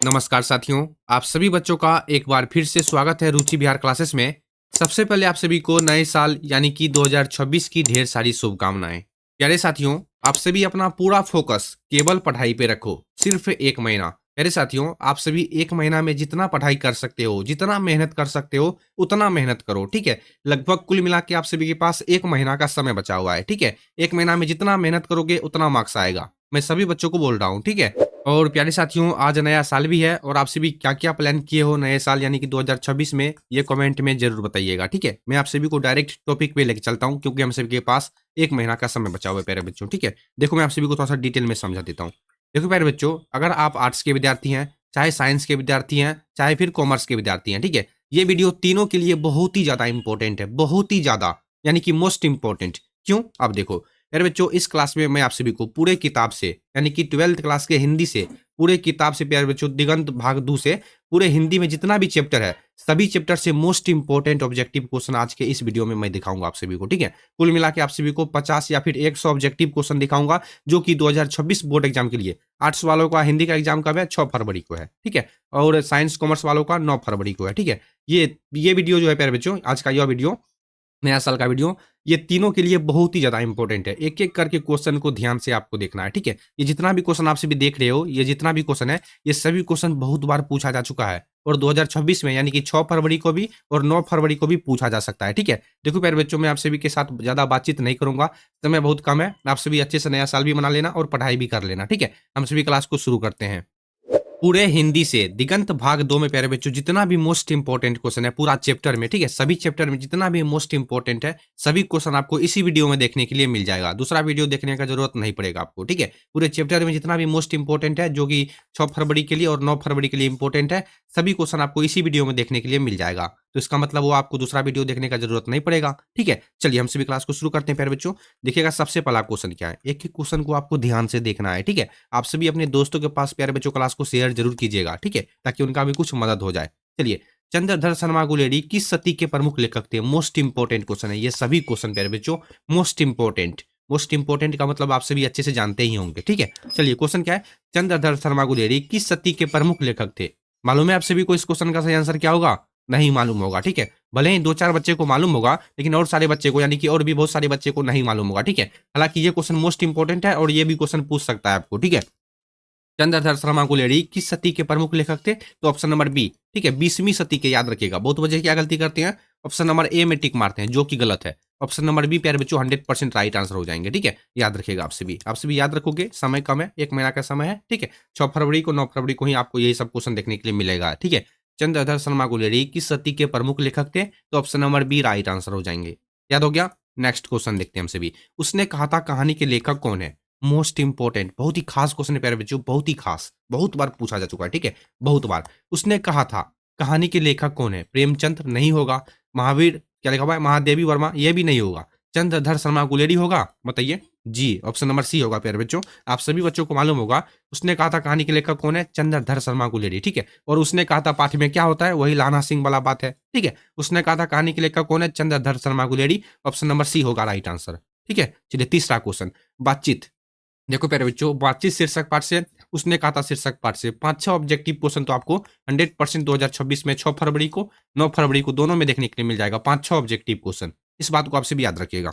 नमस्कार साथियों, आप सभी बच्चों का एक बार फिर से स्वागत है रुचि बिहार क्लासेस में। सबसे पहले आप सभी को नए साल यानी कि 2026 की ढेर सारी शुभकामनाएं। प्यारे साथियों, आप सभी अपना पूरा फोकस केवल पढ़ाई पे रखो, सिर्फ 1 महीना। प्यारे साथियों, आप सभी 1 महीना में जितना पढ़ाई कर सकते हो, जितना मेहनत कर सकते हो, उतना मेहनत करो, ठीक है? लगभग कुल मिला के आप सभी के पास 1 महीना का समय बचा हुआ है, ठीक है? 1 महीना में जितना मेहनत करोगे, उतना मार्क्स आएगा। मैं सभी बच्चों को बोल रहा हूँ, ठीक है? और प्यारे साथियों, आज नया साल भी है और आपसे भी क्या-क्या प्लान किए हो नए साल यानी कि 2026 में, ये कमेंट में ज़रूर बताइएगा, ठीक है? मैं आप सभी को डायरेक्ट टॉपिक पे लेके चलता हूँ क्योंकि हम सभी के पास 1 महीना का समय बचा हुआ है प्यारे बच्चों, ठीक है? देखो, मैं आप सभी को थोड़ा-सा डिटेल में समझा देता हूँ। देखो प्यारे बच्चों, अगर आप आर्ट्स के विद्यार्थी हैं, चाहे साइंस के विद्यार्थी हैं, चाहे फिर कॉमर्स के विद्यार्थी हैं, ठीक है? ये वीडियो तीनों के लिए बहुत ही ज़्यादा इम्पोर्टेंट है, बहुत ही ज़्यादा, यानी कि मोस्ट इम्पोर्टेंट। क्यों? अब देखो, मेरे बच्चों, इस क्लास में मैं आप सभी को पूरे किताब से यानी कि 12th क्लास के हिंदी से पूरे किताब से, प्यारे बच्चों, दिगंत भाग 2 से पूरे हिंदी में जितना भी चैप्टर है, सभी चैप्टर से मोस्ट इंपोर्टेंट ऑब्जेक्टिव क्वेश्चन आज के इस वीडियो में मैं दिखाऊंगा आप सभी को, ठीक है? कुल मिला के आप सभी को 50 या फिर 100 ऑब्जेक्टिव क्वेश्चन दिखाऊंगा, जो कि 2026 बोर्ड एग्जाम के लिए। आर्ट्स वालों का हिंदी का एग्जाम कब है? 6 फरवरी को है, ठीक है? और साइंस कॉमर्स वालों का 9 फरवरी को है, ठीक है? ये वीडियो जो है प्यारे बच्चों, आज का यह वीडियो, नया साल का वीडियो, ये तीनों के लिए बहुत ही ज़्यादा इंपॉर्टेंट है। एक-एक करके क्वेश्चन को ध्यान से आपको देखना है, ठीक है? ये जितना भी क्वेश्चन आप सभी देख रहे हो, ये जितना भी क्वेश्चन है, ये सभी क्वेश्चन बहुत बार पूछा जा चुका है और 2026 में यानी कि 6 फरवरी को भी और 9 फरवरी को भी पूछा जा सकता है, ठीक है? देखो प्यारे बच्चों, मैं आप सभी के साथ ज़्यादा बातचीत नहीं करूँगा, समय बहुत कम है। आप सभी अच्छे से नया साल भी मना लेना और पढ़ाई भी कर लेना, ठीक है? हम सभी क्लास को शुरू करते हैं। पूरे हिंदी से दिगंत भाग 2 में प्यारे बच्चों जितना भी मोस्ट इंपोर्टेंट क्वेश्चन है पूरा चैप्टर में, ठीक है? सभी चैप्टर में जितना भी मोस्ट इंपोर्टेंट है, सभी क्वेश्चन आपको इसी वीडियो में देखने के लिए मिल जाएगा। दूसरा वीडियो देखने का ज़रूरत नहीं पड़ेगा आपको, ठीक है? पूरे चैप्टर में जितना भी मोस्ट इंपोर्टेंट है, जो कि 6 फरवरी के लिए और 9 फरवरी के लिए इंपोर्टेंट है, सभी क्वेश्चन आपको इसी वीडियो में देखने के लिए मिल जाएगा। तो इसका मतलब वो आपको दूसरा वीडियो देखने का ज़रूरत नहीं पड़ेगा, ठीक है? चलिए हम सभी क्लास को शुरू करते हैं प्यारे बच्चों। देखिएगा सबसे पहला क्वेश्चन क्या है? एक-एक क्वेश्चन को आपको ध्यान से देखना है, ठीक है? आप सभी अपने दोस्तों के पास प्यारे बच्चों क्लास को शेयर जरूर कीजिएगा, ठीक है? ताकि उनका भी कुछ मदद हो जाए। चलिए, चंद्रधर शर्मा गुलेरी किस सदी के प्रमुख लेखक थे? मोस्ट इंपोर्टेंट क्वेश्चन है ये, सभी क्वेश्चन प्यारे बच्चों मोस्ट इंपोर्टेंट। मोस्ट इंपोर्टेंट का मतलब आप सभी अच्छे से जानते ही होंगे, ठीक है? चलिए, क्वेश्चन क्या है? चंद्रधर शर्मा गुलेरी किस सदी के प्रमुख लेखक थे? मालूम है आप सभी को इस क्वेश्चन का सही आंसर क्या होगा? नहीं मालूम होगा, ठीक है? भले ही 2-4 बच्चे को मालूम होगा, लेकिन और सारे बच्चे को, यानी कि और भी बहुत सारे बच्चे को नहीं मालूम होगा, ठीक है? हालाँकि ये क्वेश्चन मोस्ट इंपोर्टेंट है और ये भी क्वेश्चन पूछ सकता है आपको, ठीक है? चंद्रधर शर्मा गुलेरी किस सदी के प्रमुख लेखक थे? तो ऑप्शन नंबर बी, ठीक है? 20वीं सदी के, याद रखिएगा। बहुत बच्चे क्या गलती करते हैं? ऑप्शन नंबर ए में टिक मारते हैं, जो कि गलत है। ऑप्शन नंबर बी प्यारे बच्चों 100% राइट आंसर हो जाएंगे, ठीक है? याद रखिएगा आप सभी। आप सभी याद रखोगे, समय कम है, 1 महीना का समय है, ठीक है? 6 फरवरी को, 9 फरवरी को ही आपको यही सब क्वेश्चन देखने के लिए मिलेगा, ठीक है? चंद्रधर शर्मा गुलेरी किस सदी के प्रमुख लेखक थे? तो option number B right answer हो जाएंगे। याद हो गया? नेक्स्ट क्वेश्चन देखते हैं हम सभी। उसने कहा था कहानी के लेखक कौन है? मोस्ट इंपोर्टेंट, बहुत ही खास क्वेश्चन है प्यारे बच्चों, बहुत ही खास, बहुत बार पूछा जा चुका है, ठीक है? बहुत बार। उसने कहा था, कहानी के लेखक कौन है? प्रेमचंद नहीं होगा, महावीर, क्या लिखा हुआ है, महादेवी वर्मा, ये भी नहीं होगा, चंद्रधर शर्मा गुलेरी होगा? बताइए। जी, ऑप्शन नंबर सी होगा प्यारे बच्चों। आप सभी बच्चों को मालूम होगा, उसने कहा था कहानी के लेखक कौन है? चंद्रधर शर्मा गुलेरी, ठीक है? और उसने कहा था पाठ में क्या होता है? वही लाना सिंह वाला बात है, ठीक है? उसने कहा था कहानी के लेखक कौन है? Chandradhar Sharma Guleri. Option number C होगा राइट आंसर, ठीक है? चलिए, तीसरा क्वेश्चन, बातचीत। देखो प्यारे बच्चों, बातचीत शीर्षक पाठ से, उसने कहा था शीर्षक पाठ से 5-6 ऑब्जेक्टिव क्वेश्चन तो आपको 100% 2026 में 6 फरवरी को, 9 फरवरी को दोनों में देखने के लिए मिल जाएगा। 5-6 ऑब्जेक्टिव क्वेश्चन, इस बात को आपसे भी याद रखिएगा।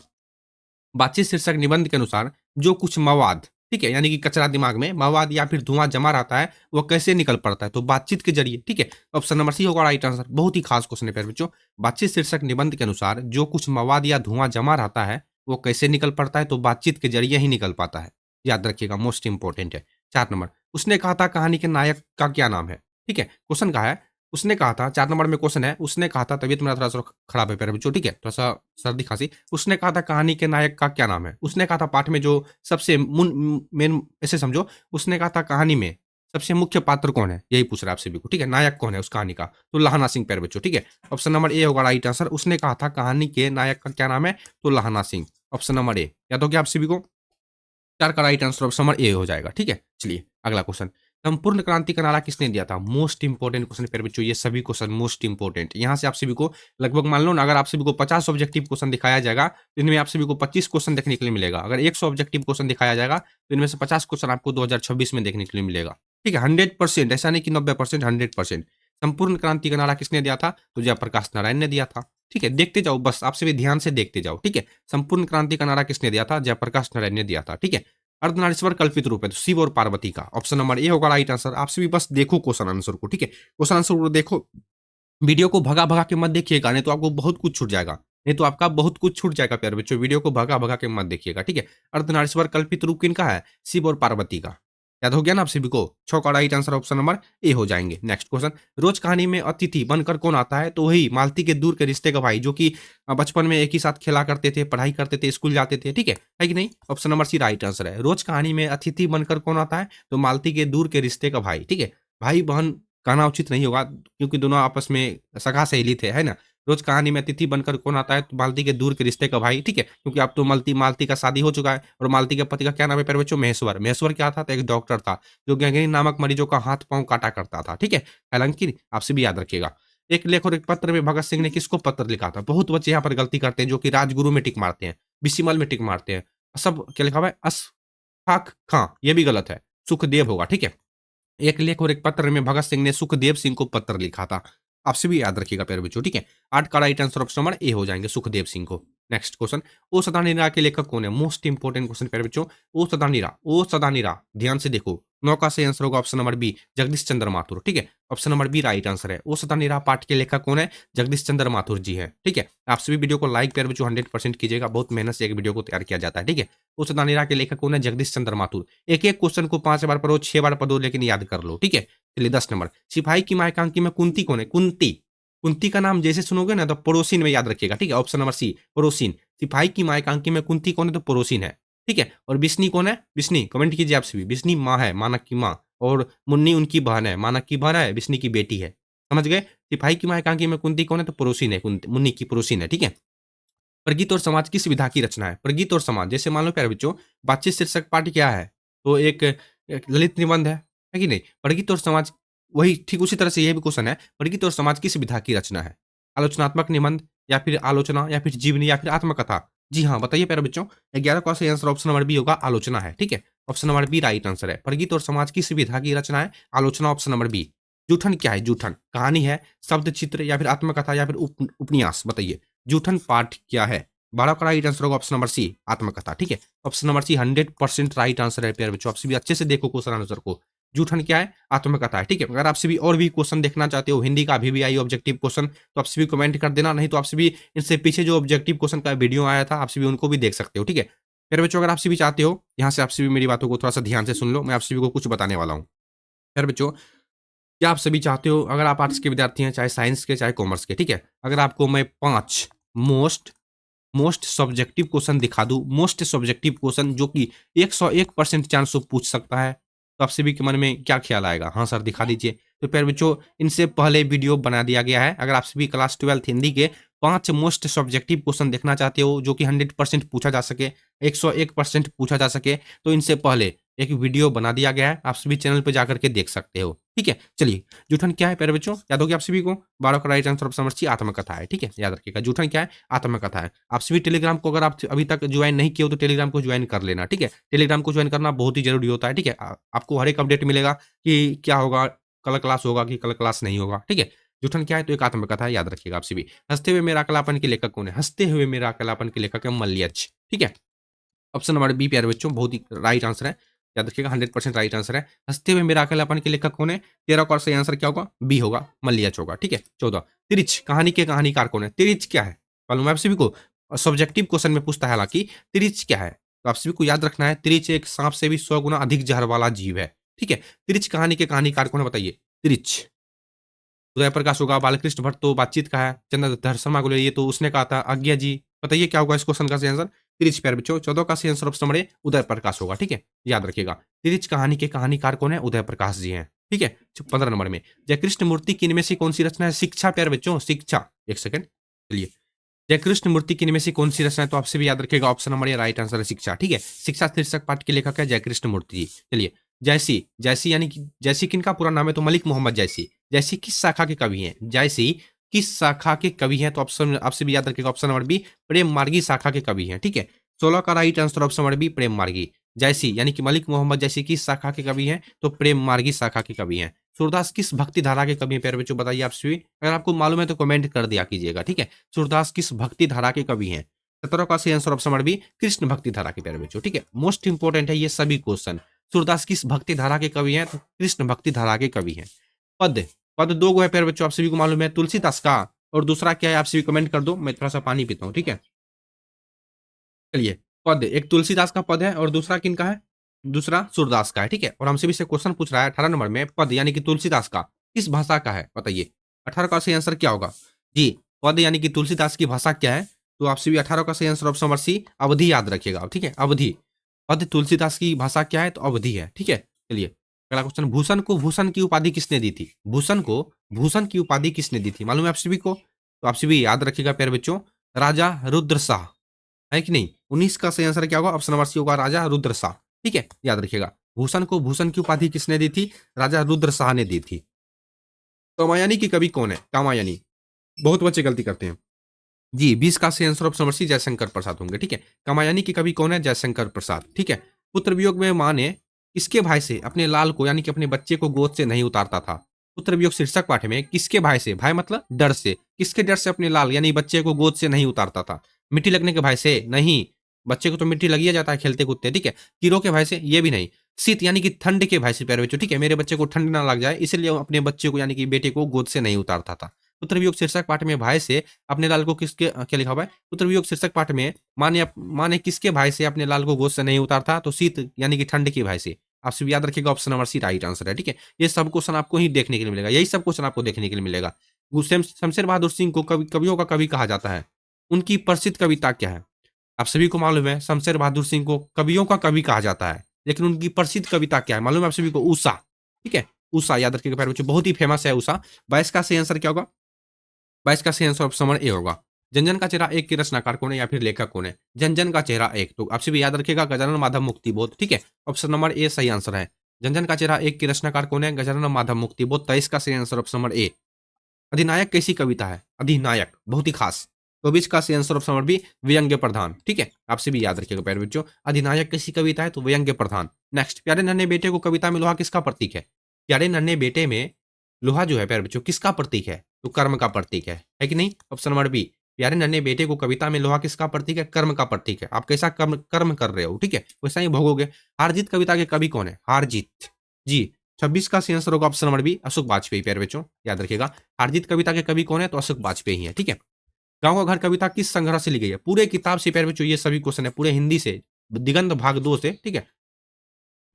बातचीत शीर्षक निबंध के अनुसार जो कुछ मवाद, ठीक है, यानी कि कचरा दिमाग में मवाद या फिर धुआं जमा रहता है, वह कैसे निकल पड़ता है? तो बातचीत के जरिए, ठीक है? ऑप्शन नंबर सी होगा राइट आंसर। बहुत ही खास क्वेश्चन है प्यारे बच्चों। बातचीत शीर्षक निबंध के अनुसार जो कुछ मवाद या धुआं जमा रहता है, वो कैसे निकल पड़ता है? तो बातचीत के जरिए ही निकल पाता है। याद रखिएगा, मोस्ट इंपॉर्टेंट है। 4 नंबर, उसने कहा था कहानी के नायक का क्या नाम है? ठीक है, क्वेश्चन कहा है, उसने कहा था, 4 नंबर में क्वेश्चन है, उसने कहा था, तबीयत मेरा थोड़ा-सा खराब है प्यारे बच्चों, ठीक है? थोड़ा-सा सर्दी-खाँसी। उसने कहा था कहानी के नायक का क्या नाम है? उसने कहा था पाठ में जो सबसे मेन, ऐसे समझो, उसने कहा था कहानी में सबसे मुख्य पात्र कौन है? यही पूछ रहा है आप सभी को, ठीक है? नायक कौन है उस कहानी का? तो लहाना सिंह प्यारे बच्चों, ठीक है? ऑप्शन नंबर ए होगा राइट आंसर। उसने कहा था कहानी के नायक का क्या नाम है? तो लहाना सिंह। ऑप्शन नंबर ए। याद हो गया आप सभी को? 4 का राइट आंसर ऑप्शन नंबर ए हो जाएगा, ठीक है? चलिए, अगला क्वेश्चन। संपूर्ण क्रांति का नारा किसने दिया था? मोस्ट इंपोर्टेंट क्वेश्चन प्यारे बच्चों, ये सभी क्वेश्चन मोस्ट इंपोर्टेंट। यहाँ से आप सभी को लगभग मान लो ना, अगर आप सभी को 50 ऑब्जेक्टिव क्वेश्चन दिखाया जाएगा तो इनमें आप सभी को 25 क्वेश्चन देखने के लिए मिलेगा। अगर 100 ऑब्जेक्टिव क्वेश्चन दिखाया जाएगा तो इनमें से 50 क्वेश्चन आपको 2026 में देखने के लिए मिलेगा। ठीक है, 100%, ऐसा नहीं कि 90%, 100%। संपूर्ण क्रांति का नारा किसने दिया था? तो जयप्रकाश नारायण ने दिया था। ठीक है, देखते जाओ, बस आप सभी ध्यान से देखते जाओ। ठीक है, संपूर्ण क्रांति का नारा किसने दिया था? जयप्रकाश नारायण ने दिया था। ठीक है, अर्धनारीश्वर कल्पित रूप है तो शिव और पार्वती का। ऑप्शन नंबर ए होगा राइट आंसर। आप सभी बस देखो क्वेश्चन आंसर को। ठीक है, क्वेश्चन आंसर को देखो, वीडियो को भगा भगा के मत देखिएगा, नहीं तो आपको बहुत कुछ छूट जाएगा। नहीं तो आपका बहुत कुछ छूट जाएगा प्यारे बच्चों, वीडियो को भगा भगा के मत देखिएगा। ठीक है, अर्धनारीश्वर कल्पित रूप किनका है? शिव और पार्वती का। याद हो गया ना आप सभी को? 6 का राइट आंसर ऑप्शन नंबर ए हो जाएंगे। नेक्स्ट क्वेश्चन, रोज कहानी में अतिथि बनकर कौन आता है? तो वही मालती के दूर के रिश्ते का भाई, जो कि बचपन में एक ही साथ खेला करते थे, पढ़ाई करते थे, स्कूल जाते थे। ठीक है कि नहीं? Option number C right answer है। रोज कहानी में अतिथि बनकर कौन आता है? तो मालती के दूर के रिश्ते का भाई। ठीक है, भाई बहन कहना उचित नहीं होगा क्योंकि दोनों आपस में सगा सहेली थे, है ना? रोज कहानी में अतिथि बनकर कौन आता है? तो मालती के दूर के रिश्ते का भाई। ठीक है, क्योंकि अब तो मालती मालती का शादी हो चुका है और मालती के पति का क्या नाम है प्यारे बच्चों? महेश्वर। महेश्वर क्या था? तो एक डॉक्टर था जो गैंग्रीन नामक मरीजों का हाथ पांव काटा करता था। ठीक है, हालांकि आपसे भी याद रखिएगा। एक लेख और एक पत्र में भगत सिंह ने किसको पत्र लिखा था? बहुत बच्चे यहाँ पर गलती करते हैं, जो कि राजगुरु में टिक मारते हैं, बिसिमल में टिक मारते हैं। सब क्या लिखा हुआ है? अशफाक खां, ये भी गलत है, सुखदेव होगा। ठीक है, एक लेख और एक पत्र में भगत सिंह ने सुखदेव सिंह को पत्र लिखा था। आपसे भी याद रखिएगा प्यारे बच्चों। ठीक है, 8 का राइट आंसर ऑप्शन नंबर ए हो जाएंगे, सुखदेव सिंह को। नेक्स्ट क्वेश्चन, ओ सदा निरा के लेखक कौन है? मोस्ट इंपोर्टेंट क्वेश्चन प्यारे बच्चों। ओ सदा निरा, ओ सदा निरा, ध्यान से देखो। 9 का सही आंसर होगा option number B, Jagdish Chandra Mathur. ठीक है, option number B right answer है। ओ सदा निरा पाठ के लेखक कौन है? जगदीश चंद्र माथुर जी है। ठीक है, आप सभी वीडियो को लाइक प्यारे बच्चों 100% कीजिएगा, बहुत मेहनत से एक वीडियो को तैयार किया जाता है। ठीक है, ओ सदा निरा के लेखक कौन है? जगदीश चंद्र माथुर। एक एक क्वेश्चन को 5 बार पढ़ो, 6 बार पढ़ो, लेकिन याद कर लो। ठीक है, चलिए 10 नंबर, सिपाही की मायकांकी में कुंती कौन है? कुंती। कुंती का नाम जैसे सुनोगे ना तो पड़ोसिन में याद रखिएगा। ठीक है, ऑप्शन नंबर सी पड़ोसिन। सिपाही की मायकांकी में कुंती कौन है? तो पड़ोसिन है। ठीक है, और बिस्नी कौन है? बिस्नी, कमेंट कीजिए आप सभी। बिस्नी माँ है, मानक की माँ, और मुन्नी उनकी बहन है, मानक की बहन है, बिस्नी की बेटी है। समझ गए? सिपाही की मायकांकी में कुंती कौन है? तो पड़ोसिन है, मुन्नी की पड़ोसिन है। ठीक है, प्रगीत और समाज किस विधा की रचना है? प्रगीत और समाज, जैसे मान लो प्यारे बच्चों, बातचीत शीर्षक पाठ क्या है? तो एक ललित निबंध है कि नहीं? प्रगीत और समाज, वही ठीक उसी तरह से ये भी क्वेश्चन है, प्रगीत और समाज किस विधा की रचना है? आलोचनात्मक निबंध, या फिर आलोचना, या फिर जीवनी, या फिर आत्मकथा? जी हाँ, बताइए प्यारे बच्चों। 11 का सही आंसर ऑप्शन नंबर बी होगा, आलोचना है। ठीक है, option number B right answer है। प्रगीत और समाज किस विधा की रचना है? आलोचना, ऑप्शन नंबर बी। जूठन क्या है? जूठन कहानी है, शब्द चित्र, या फिर आत्मकथा, या फिर उपन्यास? बताइए, जूठन पाठ क्या है? 12 का राइट आंसर होगा ऑप्शन नंबर सी, आत्मकथा। ठीक है, option number C 100% right answer है प्यारे बच्चों। आप सभी अच्छे से देखो क्वेश्चन आंसर को। जूठन क्या है? आत्मकथा है। ठीक है, अगर आप सभी और भी क्वेश्चन देखना चाहते हो, हिंदी का अभी भी आई ऑब्जेक्टिव क्वेश्चन, तो आप सभी कमेंट कर देना, नहीं तो आप सभी इनसे पीछे जो ऑब्जेक्टिव क्वेश्चन का वीडियो आया था, आप सभी उनको भी देख सकते हो। ठीक है, प्यारे बच्चों, अगर आप सभी चाहते हो, यहाँ से आप सभी मेरी बातों को थोड़ा सा ध्यान से सुन लो, मैं आप सभी को कुछ बताने वाला हूँ। प्यारे बच्चों, क्या आप सभी चाहते हो, अगर आप आर्ट्स के विद्यार्थी हैं, चाहे साइंस के, चाहे कॉमर्स के, ठीक है, अगर आपको मैं 5 मोस्ट मोस्ट सब्जेक्टिव क्वेश्चन दिखा दूँ, मोस्ट सब्जेक्टिव क्वेश्चन जो कि 101% चांस वो पूछ सकता है, तो आप सभी के मन में क्या ख्याल आएगा? हाँ सर, दिखा दीजिए। तो प्यारे बच्चों, इनसे पहले वीडियो बना दिया गया है। अगर आप सभी क्लास 12th हिंदी के 5 मोस्ट सब्जेक्टिव क्वेश्चन देखना चाहते हो, जो कि 100% पूछा जा सके, 101% पूछा जा सके, तो इनसे पहले एक वीडियो बना दिया गया है, आप सभी चैनल पे जाकर के देख सकते हो। ठीक है, चलिए, जूठन क्या है प्यारे बच्चों? याद हो गया आप सभी को? 12 का right answer option number C, आत्मकथा है। ठीक है, याद रखिएगा, जूठन क्या है? आत्मकथा है। आप सभी टेलीग्राम को अगर आप अभी तक ज्वाइन नहीं किए हो, तो टेलीग्राम को ज्वाइन कर लेना। ठीक है, टेलीग्राम को ज्वाइन करना बहुत ही जरूरी होता है। ठीक है, आपको हर एक अपडेट मिलेगा कि क्या होगा, कल क्लास होगा कि कल क्लास नहीं होगा। ठीक है, जूठन क्या है? तो एक आत्मकथा है, याद रखिएगा आप सभी। हंसते हुए मेरा अकेलापन के लेखक कौन है? हंसते हुए मेरा अकेलापन के लेखक है मलयच। ठीक है, ऑप्शन नंबर बी प्यारे बच्चों, बहुत ही राइट आंसर है, याद रखिएगा, 100% राइट आंसर है। हंसते हुए मेरा अकेलापन के लेखक कौन है? 13 का सही आंसर क्या होगा? बी होगा, मलयच होगा। ठीक है, 14, तिरिच कहानी के कहानीकार कौन है? तिरिच क्या है? मालूम है आप सभी को? सब्जेक्टिव क्वेश्चन में पूछता है, हालांकि तिरिच क्या है, तो आप सभी को याद रखना है, तिरिच एक सांप से भी 100 गुना अधिक जहर वाला जीव है। ठीक है, तिरिच कहानी के कहानीकार कौन है? बताइए, तिरिच। उदय प्रकाश होगा, बालकृष्ण भट्ट तो बातचीत का है, चंद्रधर शर्मा को ये तो उसने कहा था, आज्ञा जी। बताइए क्या होगा इस क्वेश्चन का सही आंसर? तिरिच प्यारे बच्चों, 14 का सही आंसर ऑप्शन नंबर ए, उदय प्रकाश होगा। ठीक है, याद रखिएगा, तिरिच कहानी के कहानीकार कौन है? उदय प्रकाश जी हैं। ठीक है, 15 नंबर में, जयकृष्ण मूर्ति की इनमें से कौन सी रचना है? शिक्षा प्यारे बच्चों, शिक्षा। एक सेकंड, चलिए, जयकृष्ण मूर्ति की इनमें से कौन सी रचना है? तो आपसे भी याद रखिएगा, ऑप्शन नंबर ए राइट आंसर है, शिक्षा। ठीक है, शिक्षा शीर्षक पाठ के लेखक है जयकृष्ण मूर्ति जी। चलिए, जैसी, जैसी यानी कि जैसी किनका पूरा नाम है? तो मलिक मोहम्मद जैसी। जैसी किस शाखा के कवि हैं? जैसी किस शाखा के कवि हैं? तो ऑप्शन आपसे भी याद रखिएगा, ऑप्शन नंबर बी प्रेम मार्गी शाखा के कवि हैं, ठीक है। 16 का right answer option number B प्रेम मार्गी। जैसी यानी कि मलिक मोहम्मद जैसी किस शाखा के कवि हैं? तो प्रेम मार्गी शाखा के कवि हैं। सूरदास किस भक्ति धारा के कवि हैं प्यारे बच्चों? बताइए आपसे भी। अगर आपको मालूम है तो कमेंट कर दिया कीजिएगा, ठीक है। सूरदास किस भक्ति धारा के कवि हैं? 17 का सही answer option number B Krishna भक्ति धारा के प्यारे बच्चों, ठीक है। मोस्ट इंपोर्टेंट है ये सभी क्वेश्चन। सूरदास किस भक्ति धारा के कवि हैं? तो कृष्ण भक्ति धारा के कवि हैं। पद, पद दो गो है प्यारे बच्चों, आप सभी को मालूम है, तुलसीदास का और दूसरा क्या है? आप सभी कमेंट कर दो, मैं थोड़ा सा पानी पीता हूँ, ठीक है। चलिए, पद एक तुलसीदास का पद है और दूसरा किनका है? दूसरा सूरदास का है, ठीक है। और हमसे भी से क्वेश्चन पूछ रहा है 18 नंबर में, पद यानी कि तुलसीदास का किस भाषा का है? बताइए 18 का सही आंसर क्या होगा? जी, पद यानी कि तुलसीदास की भाषा क्या है? तो आपसे भी 18 का सही आंसर ऑप्शन नंबर सी अवधि याद रखिएगा, ठीक है, अवधि। पद तुलसीदास की भाषा क्या है? तो अवधि है, ठीक है। चलिए अगला क्वेश्चन, भूषण को भूषण की उपाधि किसने दी थी? भूषण को भूषण की उपाधि किसने दी थी? मालूम है आप सभी को? तो आप सभी याद रखिएगा प्यारे बच्चों, राजा रुद्र शाह, है कि नहीं? 19 का सही आंसर क्या होगा? ऑप्शन नंबर सी होगा राजा रुद्र शाह, ठीक है, याद रखिएगा। भूषण को भूषण की उपाधि किसने दी थी? राजा रुद्र शाह ने दी थी। कामायनी की कवि कौन है? कामायनी, बहुत बच्चे गलती करते हैं। जी, 20 का सही answer option number C Jaishankar Prasad होंगे, ठीक है। कामायनी के कवि कौन है? जयशंकर प्रसाद, ठीक है। पुत्र वियोग में माँ ने किसके भाई से अपने लाल को यानी कि अपने बच्चे को गोद से नहीं उतारता था? पुत्र वियोग शीर्षक पाठ में किसके भाई से, भाई मतलब डर से, किसके डर से अपने लाल यानी बच्चे को गोद से नहीं उतारता था? मिट्टी लगने के भाई से? नहीं, बच्चे को तो मिट्टी लग ही जाता है खेलते कूदते, ठीक है। कीड़ों के भाई से? ये भी नहीं। शीत यानी कि ठंड के भाई से प्यारे बच्चों, ठीक है, मेरे बच्चे को ठंड ना लग जाए इसलिए वो अपने बच्चे को यानी कि बेटे को गोद से नहीं उतारता था। पुत्र वियोग शीर्षक पाठ में भाई से अपने लाल को किसके क्या लिखा हुआ है? पुत्र वियोग शीर्षक पाठ में माँ ने किसके भाई से अपने लाल को गोद से नहीं उतारता? तो शीत यानी कि ठंड के भाई से। आप सब याद रखिएगा, option number C right answer है, ठीक है। ये सब क्वेश्चन आपको ही देखने के लिए मिलेगा, यही सब क्वेश्चन आपको देखने के लिए मिलेगा। शमशेर बहादुर सिंह को कवियों का कवि कहा जाता है। उनकी प्रसिद्ध कविता क्या है? आप सभी को मालूम है शमशेर बहादुर सिंह को कवियों का कवि कहा जाता है, लेकिन उनकी प्रसिद्ध कविता क्या है? मालूम है आप सभी को? उषा, ठीक है। उषा याद रखिएगा प्यारे बच्चों, बहुत ही फेमस है उषा। 22 का सही आंसर क्या होगा? 22 का सही आंसर ऑप्शन नंबर ए होगा। जनजन का चेहरा एक के रचनाकार कौन है या फिर लेखक कौन है? जनजन का चेहरा एक, तो आपसे भी याद रखिएगा गजानन माधव मुक्तिबोध, ठीक है। ऑप्शन नंबर ए सही आंसर है। जनजन का चेहरा एक के रचनाकार कौन है? गजानन माधव मुक्तिबोध। 23 का सही आंसर ऑप्शन नंबर ए। अधिनायक कैसी कविता है? अधिनायक बहुत ही खास। 24 का सही आंसर ऑप्शन नंबर बी व्यंग्य प्रधान, ठीक है। आपसे भी याद रखिएगा प्यारे बच्चों, अधिनायक कैसी कविता है? तो व्यंग्य प्रधान। नेक्स्ट, प्यारे नन्हे बेटे को कविता में लोहा किसका प्रतीक है? प्यारे नन्हे बेटे में लोहा जो है प्यारे बच्चों किसका प्रतीक है? तो कर्म का प्रतीक है कि नहीं? Option number B. प्यारे नन्हे बेटे को कविता में लोहा किसका प्रतीक है? कर्म का प्रतीक है। आप कैसा कर्म कर्म कर रहे हो, ठीक है, वैसा ही भोगोगे। हारजीत कविता के कवि कौन है? हारजीत, जी। 26 का सही आंसर होगा option number B Ashok Vajpeyi, प्यारे बच्चों याद रखिएगा। हारजीत कविता के कवि कौन है? तो अशोक वाजपेयी है, ठीक है। गाँव का घर कविता किस संग्रह से ली गई है? पूरे किताब से प्यारे बच्चों, ये सभी क्वेश्चन है पूरे हिंदी से, दिगंत भाग 2 से, ठीक है।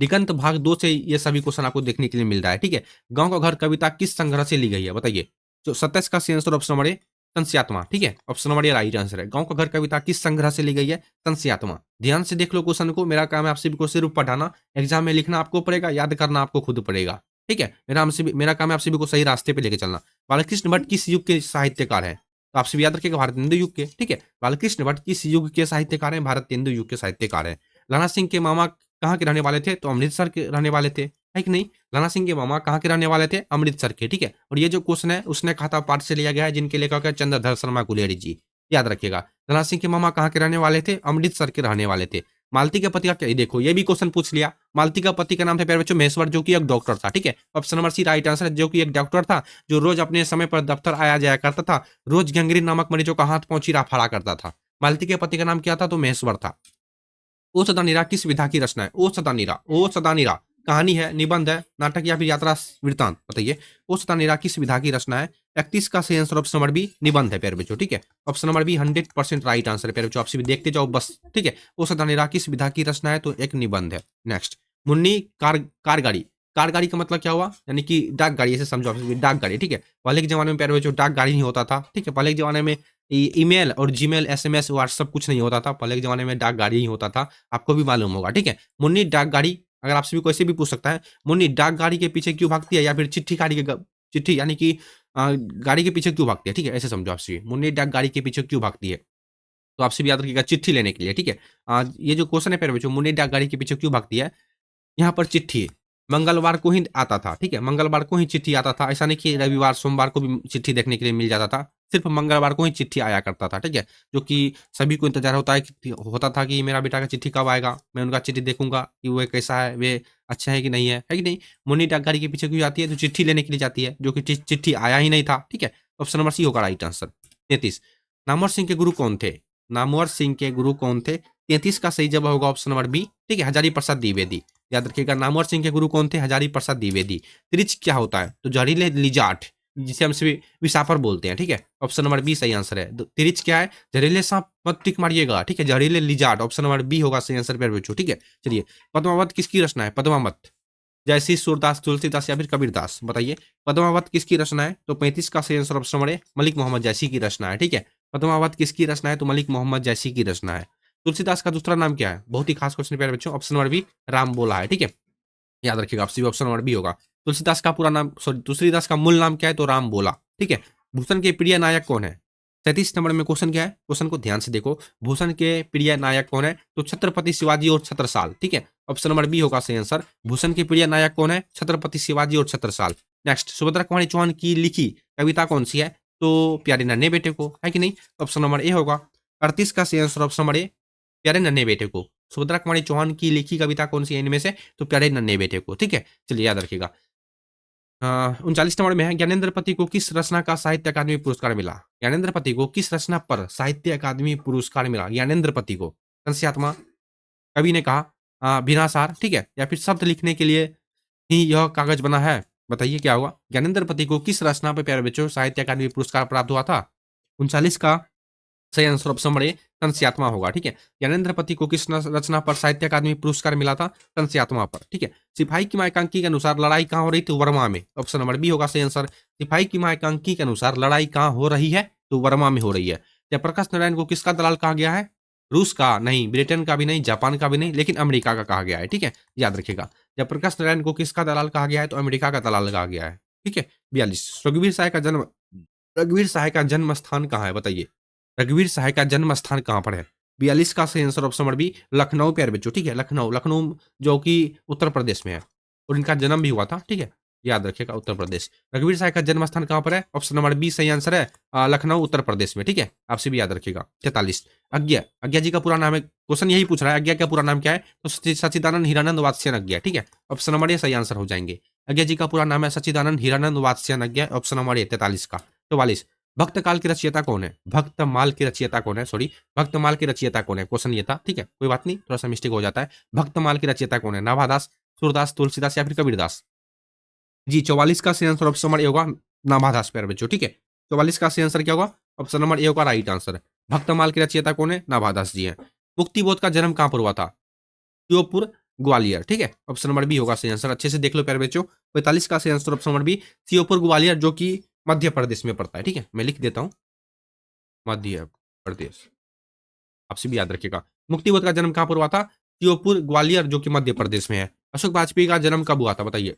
दिगंत भाग 2 से ये सभी क्वेश्चन आपको देखने के लिए मिल रहा है, ठीक है। गाँव का घर कविता किस संग्रह से ली गई है? बताइए। तो 27 का सही आंसर ऑप्शन नंबर ए संस्यात्मा, ठीक है। ऑप्शन नंबर ए राइट आंसर है। गाँव का घर कविता किस संग्रह से ली गई है? संस्यात्मा। ध्यान से देख लो क्वेश्चन को, मेरा काम है आप सभी को सिर्फ पढ़ाना, एग्जाम में लिखना आपको पड़ेगा, याद करना आपको खुद पड़ेगा, ठीक है। मेरा काम है आप सभी को सही रास्ते पे लेके चलना। बालकृष्ण भट्ट किस युग के साहित्यकार हैं? तो आप सभी याद रखिएगा भारतेंदु युग के, ठीक है। बालकृष्ण भट्ट किस युग के साहित्यकार हैं? भारतेंदु युग के साहित्यकार हैं। लाला सिंह के मामा कहाँ के रहने वाले थे? तो अमृतसर के रहने वाले थे, है कि नहीं? लाला सिंह के मामा कहाँ के रहने वाले थे? अमृतसर के, ठीक है। और ये जो क्वेश्चन है उसने खाता पाठ से लिया गया है, जिनके लेखक है चंद्रधर शर्मा गुलेरी जी, याद रखिएगा। लाला सिंह के मामा कहाँ के रहने वाले थे? अमृतसर के रहने वाले थे। मालती के पति का क्या, देखो ये भी क्वेश्चन पूछ लिया। मालती का पति का नाम था प्यारे बच्चों महेश्वर, जो कि एक डॉक्टर था, ठीक है। Option number C right answer है, जो कि एक डॉक्टर था, जो रोज अपने समय पर दफ्तर आया जाया करता था, रोज गैंग्रीन नामक मरीजों का हाथ पांव चीरा फाड़ा करता था। मालती के पति का नाम क्या था? तो महेश्वर था। ओ सदानीरा किस विधा की रचना है? ओ सदानीरा, ओ सदानीरा कहानी है, निबंध है, नाटक या फिर यात्रा वृत्तांत? बताइए। ओ सदानीरा किस विधा की रचना है? 31 का सही आंसर ऑप्शन नंबर बी निबंध है प्यारे बच्चों, ठीक है। Option number B 100% right answer है प्यारे बच्चों, आपसे भी देखते जाओ बस, ठीक है। ओ सदानीरा किस विधा की रचना है? तो एक निबंध है। नेक्स्ट, मुन्नी कारगाड़ी, कारगाड़ी का मतलब क्या हुआ? यानी कि डाक गाड़ी, ऐसे समझो आप, डाक गाड़ी, ठीक है। पहले के जमाने में प्यारे बच्चों डाक गाड़ी नहीं होता था, ठीक है। पहले के जमाने में ईमेल और जीमेल एसएमएस व्हाट्सएप कुछ नहीं होता था, पहले के जमाने में डाक गाड़ी ही होता था, आपको भी मालूम होगा, ठीक है। मुन्नी डाक गाड़ी, अगर आपसे भी कोई से भी पूछ सकता है, मुन्नी डाक गाड़ी के पीछे क्यों भागती है, या फिर चिट्ठी गाड़ी के चिट्ठी यानी कि गाड़ी के पीछे क्यों भागती है, ठीक है, ऐसे समझो आपसे, मुन्नी डाक गाड़ी के पीछे क्यों भागती है? तो आपसे भी याद रखिएगा चिट्ठी लेने के लिए, ठीक है। ये जो क्वेश्चन है प्यारे बच्चों, मुन्नी डाक गाड़ी के पीछे क्यों भागती है? यहाँ पर चिट्ठी, मंगलवार को ही आता था, ठीक है, मंगलवार को ही चिट्ठी आता था, ऐसा नहीं कि रविवार सोमवार को भी चिट्ठी देखने के लिए मिल जाता था, सिर्फ मंगलवार को ही चिट्ठी आया करता था, ठीक है, जो कि सभी को इंतजार होता था कि मेरा बेटा का चिट्ठी कब आएगा, मैं उनका चिट्ठी देखूंगा कि वो कैसा है, वे अच्छा है कि नहीं है कि नहीं। मुन्नी डाकघर के पीछे क्यों जाती है, तो चिट्ठी लेने के लिए जाती है, जो कि चिट्ठी आया ही नहीं था, ठीक है। ऑप्शन नंबर सी होगा राइट आंसर। 33, नामवर सिंह के गुरु कौन थे, नामवर सिंह के गुरु कौन थे। 33 का सही जवाब होगा ऑप्शन नंबर बी, ठीक है, हजारी प्रसाद द्विवेदी। याद रखिएगा, नामवर सिंह के गुरु कौन थे, हजारी प्रसाद द्विवेदी। त्रिच क्या होता है, तो जहरीले लिजार्ड, जिसे हम सभी विसापर बोलते हैं, ठीक है, ऑप्शन नंबर बी सही आंसर है। त्रिच क्या है, जहरीले सांप मत टिक मारिएगा, ठीक है, जहरीले लिजार्ड, ऑप्शन नंबर बी होगा सही आंसर पे बच्चों, ठीक है। चलिए, पद्मावत किसकी रचना है, पद्मावत जयसी सूरदास तुलसीदास या फिर कबीरदास, बताइए पद्मावत किसकी रचना है। तो 35 का सही answer option number A Malik Mohammad Jayasi की रचना है, ठीक है। पद्मावत किसकी रचना है, तो मलिक मोहम्मद जैसी की रचना है। तुलसीदास का दूसरा नाम क्या है, बहुत ही खास क्वेश्चन प्यारे बच्चों, ऑप्शन नंबर बी राम बोला है, ठीक है, याद रखिएगा, आपसे ऑप्शन नंबर बी होगा। तुलसीदास का पूरा नाम, सॉरी, तुलसीदास का मूल नाम क्या है, तो राम बोला, ठीक है। भूषण के प्रिय नायक कौन है। 37 नंबर में क्वेश्चन क्या है, क्वेश्चन को ध्यान से देखो, भूषण के प्रिय नायक कौन है, तो छत्रपति शिवाजी और छत्रसाल, ठीक है, ऑप्शन नंबर बी होगा सही आंसर। भूषण के प्रिय नायक कौन है, छत्रपति शिवाजी और छत्रसाल। नेक्स्ट, सुभद्रा कुमारी चौहान की लिखी कविता कौन सी है, तो प्यारे नन्हे बेटे को, है कि नहीं, ऑप्शन नंबर ए होगा। 38 का सही आंसर ऑप्शन नंबर ए प्यारे नन्हे बेटे को। सुभद्रा कुमारी चौहान की लिखी कविता कौन सी है इनमें से, तो प्यारे नन्हे बेटे को, ठीक है। चलिए याद रखिएगा। 39 नंबर में है, ज्ञानेंद्र पति को किस रचना का साहित्य अकादमी पुरस्कार मिला। ज्ञानेंद्र पति को किस रचना पर साहित्य अकादमी पुरस्कार मिला, ज्ञानेंद्र पति को। कंस्यात्मा, कवि ने कहा, भिनासार, ठीक है, या फिर शब्द लिखने के लिए ही यह कागज बना है, बताइए क्या हुआ। ज्ञानेंद्र पति को किस रचना पर प्यारे बच्चों साहित्य अकादमी पुरस्कार प्राप्त हुआ था। 39 का सही आंसर ऑप्शन नंबर ए कंस्यात्मा होगा, ठीक है। ज्ञानेंद्र पति को किस रचना पर साहित्य अकादमी पुरस्कार मिला था, कंस्यात्मा पर, ठीक है। सिपाही की मां एकांकी के अनुसार लड़ाई कहां हो रही थी, वर्मा में, ऑप्शन नंबर बी होगा सही आंसर। सिपाही की मां एकांकी के अनुसार लड़ाई कहां हो रही है, तो वर्मा में हो रही है। जयप्रकाश नारायण को किसका दलाल कहा गया है, रूस का नहीं, ब्रिटेन का भी नहीं, जापान का भी नहीं, लेकिन अमेरिका का कहा गया है, ठीक है, याद रखिएगा। जयप्रकाश नारायण को किसका दलाल कहा गया है, तो अमेरिका का दलाल कहा गया है, ठीक है। 42, रघुवीर सहाय का जन्म स्थान कहाँ है, बताइए रघुवीर सहाय का जन्म स्थान कहाँ पर है। 42 का सही answer option number B Lucknow प्यारे बच्चों, ठीक है, लखनऊ, लखनऊ जो कि उत्तर प्रदेश में है, और इनका जन्म भी हुआ था, ठीक है, याद रखिएगा उत्तर प्रदेश। रघुवीर सहाय का जन्म स्थान कहाँ पर है, ऑप्शन नंबर बी सही आंसर है, लखनऊ उत्तर प्रदेश में, ठीक है, आपसे भी याद रखिएगा। 43, अज्ञा, अज्ञा जी का पूरा नाम है, क्वेश्चन यही पूछ रहा है, अज्ञा का पूरा नाम क्या है, तो सच्चिदानंद हीरानंद वात्स्यन अज्ञा, ठीक है, ऑप्शन नंबर ए सही आंसर हो जाएंगे। अज्ञा जी का पूरा नाम है Sachchidanand Hiranand Vatsyayan Agyeya, option number A 43 का। 44, भक्तकाल के रचयिता कौन है, भक्तमाल के रचयिता कौन है, सॉरी, भक्तमाल के रचयिता कौन है, क्वेश्चन ये था, ठीक है, कोई बात नहीं, थोड़ा सा मिस्टेक हो जाता है। भक्तमाल के रचयिता कौन है, नाभादास, सूरदास, तुलसीदास या फिर कबीरदास। जी, 44 का सही आंसर ऑप्शन नंबर ए होगा, नाभादास प्यारे बच्चों, ठीक है। 44 का सही आंसर क्या होगा, ऑप्शन नंबर ए होगा राइट आंसर। भक्तमाल के रचयिता कौन है, नाभादास जी है। मुक्तिबोध का जन्म कहां पर हुआ था, श्योपुर ग्वालियर, ठीक है, ऑप्शन नंबर बी होगा सही आंसर, अच्छे से देख लो प्यारे बच्चों। 45 का सही answer option number B Sheopur Gwalior, जो कि मध्य प्रदेश में पड़ता है, ठीक है, मैं लिख देता हूं मध्य प्रदेश, आपसे भी याद रखिएगा। मुक्तिबोध का जन्म कहां पर हुआ था, श्योपुर ग्वालियर, जो कि मध्य प्रदेश में है। अशोक वाजपेयी का जन्म कब हुआ था, बताइए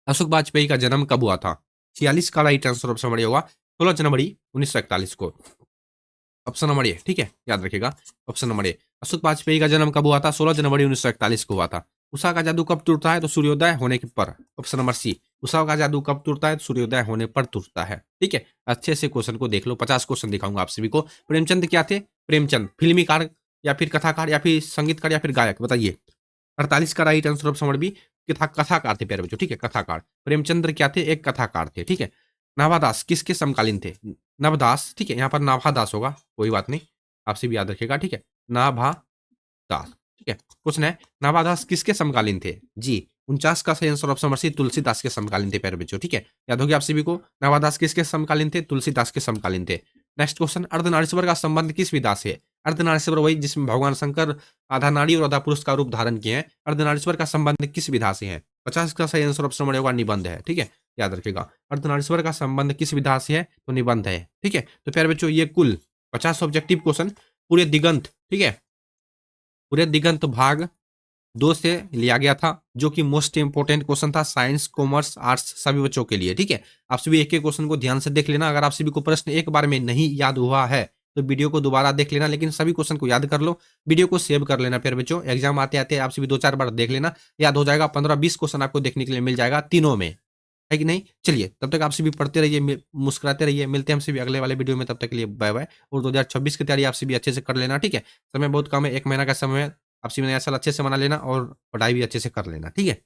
अशोक वाजपेयी का जन्म कब हुआ था। 46 का राइट आंसर ऑप्शन नंबर ए होगा 16 जनवरी 1941 को, ऑप्शन नंबर ए, ठीक है, याद रखिएगा, ऑप्शन नंबर ए। अशोक वाजपेयी का जन्म कब हुआ था, 16 जनवरी 1941 को हुआ था। उषा का जादू कब टूटता है, तो सूर्योदय होने के पर, ऑप्शन नंबर सी। उषा का जादू कब टूटता है, तो सूर्योदय होने पर टूटता है, ठीक है। अच्छे से क्वेश्चन को देख लो, 50 क्वेश्चन दिखाऊंगा आप सभी को। प्रेमचंद क्या थे, प्रेमचंद फिल्मीकार या फिर कथाकार या फिर संगीतकार या फिर गायक, बताइए। 48 का right answer option number B कथाकार थे प्यारे बच्चों, ठीक है, कथाकार। प्रेमचंद्र क्या थे, एक कथाकार थे, ठीक है। नाभादास किसके समकालीन थे, नवदास, ठीक है, यहाँ पर नाभादास होगा, कोई बात नहीं, आपसे भी याद रखिएगा, ठीक है, नाभादास, ठीक है। क्वेश्चन है, नाभादास किसके समकालीन थे, जी 49 का सही answer option number C Tulsidas के समकालीन थे प्यारे बच्चों, ठीक है, याद होगी आप सभी को। नाभादास किसके समकालीन थे, तुलसीदास के समकालीन थे। नेक्स्ट क्वेश्चन, अर्धनारीश्वर का संबंध किस विधा से है। अर्धनारीश्वर वही जिसमें भगवान शंकर आधा नारी और आधा पुरुष का रूप धारण किए हैं। अर्धनारीश्वर का संबंध किस विधा से है, 50 का सही आंसर ऑप्शन नंबर होगा निबंध है, ठीक है, याद रखिएगा। अर्धनारीश्वर का संबंध किस विधा से है, तो निबंध है, ठीक है। तो प्यारे बच्चों ये कुल 50 ऑब्जेक्टिव क्वेश्चन पूरे दिगंत, ठीक है, पूरे दिगंत भाग 2 से लिया गया था, जो कि मोस्ट इंपोर्टेंट क्वेश्चन था साइंस, कॉमर्स, आर्ट्स सभी बच्चों के लिए, ठीक है। आप सभी एक एक क्वेश्चन को ध्यान से देख लेना, अगर आप सभी को प्रश्न एक बार में नहीं याद हुआ है तो वीडियो को दोबारा देख लेना, लेकिन सभी क्वेश्चन को याद कर लो, वीडियो को सेव कर लेना। फिर बच्चों एग्जाम आते-आते आप सभी 2-4 बार देख लेना, याद हो जाएगा। 15-20 क्वेश्चन आपको देखने के लिए मिल जाएगा तीनों में, है कि नहीं? चलिए, तब तक आप सभी पढ़ते रहिए, मुस्कुराते रहिए। मिलते हैं हम सभी अगले वाले वीडियो में, तब तक के लिए बाय-बाय। और 2026 की तैयारी आप सभी अच्छे से कर लेना, ठीक है? समय बहुत कम है, 1 महीना का समय है। आप सभी नया साल अच्छे से मना लेना और पढ़ाई भी अच्छे से कर लेना, ठीक है?